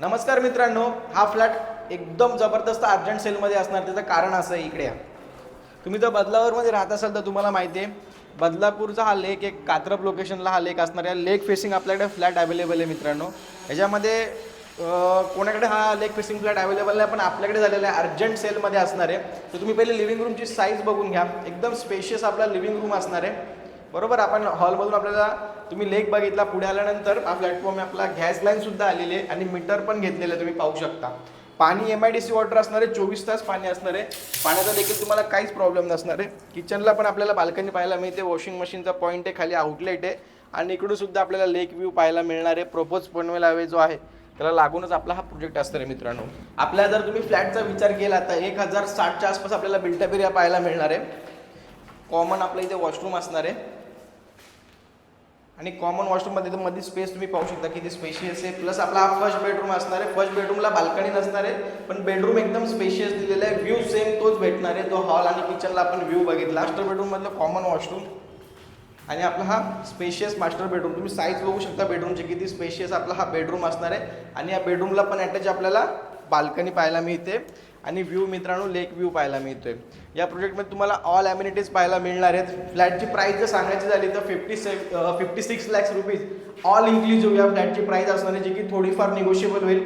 नमस्कार मित्रांनो, हा फ्लॅट एकदम जबरदस्त अर्जंट सेलमध्ये असणार. त्याचं कारण असं आहे, इकडे या. तुम्ही जर बदलापूरमध्ये राहत असाल तर तुम्हाला माहिती आहे बदलापूरचा हा लेक एक कात्रप लोकेशनला हा लेक असणार आहे. लेक फेसिंग आपल्याकडे फ्लॅट अवेलेबल आहे मित्रांनो. याच्यामध्ये कोणाकडे हा लेक फेसिंग फ्लॅट अवेलेबल नाही, पण आपल्याकडे झालेला आहे अर्जंट सेलमध्ये असणार आहे. तर तुम्ही पहिले लिव्हिंग रूमची साईज बघून घ्या. एकदम स्पेशियस आपला लिव्हिंग रूम असणार आहे. बरोबर, आपण हॉलमधून आपल्याला तुम्ही लेक बघितला, पुढे आल्यानंतर हा प्लॅटफॉर्म आपला गॅस लाईन सुद्धा आलेली आहे आणि मीटर पण घेतलेलं आहे, तुम्ही पाहू शकता. पाणी MIDC वॉटर असणार आहे, 24 तास पाणी असणार आहे. पाण्याचा देखील तुम्हाला काहीच प्रॉब्लेम नसणार आहे. किचनला पण आपल्याला बाल्कनी पाहायला मिळते, वॉशिंग मशीनचा पॉईंट आहे, खाली आउटलेट आहे आणि इकडून सुद्धा आपल्याला लेक व्ह्यू पाहायला मिळणार आहे. प्रपोज पनवेल हायवे जो आहे त्याला लागूनच आपला हा प्रोजेक्ट असणार आहे मित्रांनो. आपल्याला जर तुम्ही फ्लॅटचा विचार केला तर 1060च्या आसपास आपल्याला बिल्टअप एरिया पाहायला मिळणार आहे. कॉमन आपल्या इथे वॉशरूम असणार आहे आणि कॉमन वॉशरूममध्ये मध्ये स्पेस तुम्ही पाहू शकता किती स्पेशियस आहे. प्लस आपला हा फर्स्ट बेडरूम असणार आहे. फर्स्ट बेडरूमला बाल्कनी नसणार आहे, पण बेडरूम एकदम स्पेशियस दिलेला आहे. व्ह्यू सेम तोच भेटणार आहे, तो हॉल आणि किचनला आपण व्ह्यू बघितला. मास्टर बेडरूममधलं कॉमन वॉशरूम आणि आपला हा स्पेशियस मास्टर बेडरूम. तुम्ही साईज बघू शकता बेडरूमची किती स्पेशियस आपला हा बेडरूम असणार आहे. आणि या बेडरूमला पण अटॅच आपल्याला बाल्कनी पाहायला मिळते आणि व्ह्यू मित्रांनो लेक व्ह्यू पाहायला मिळतोय. या प्रोजेक्टमध्ये तुम्हाला ऑल ॲम्युनिटीज पाहायला मिळणार आहेत. फ्लॅटची प्राईस जर सांगायची झाली तर 56 लाख रुपीज ऑल इन्क्लुझिव्ह या फ्लॅटची प्राईस असणार आहे, जी की थोडीफार निगोशिएबल होईल.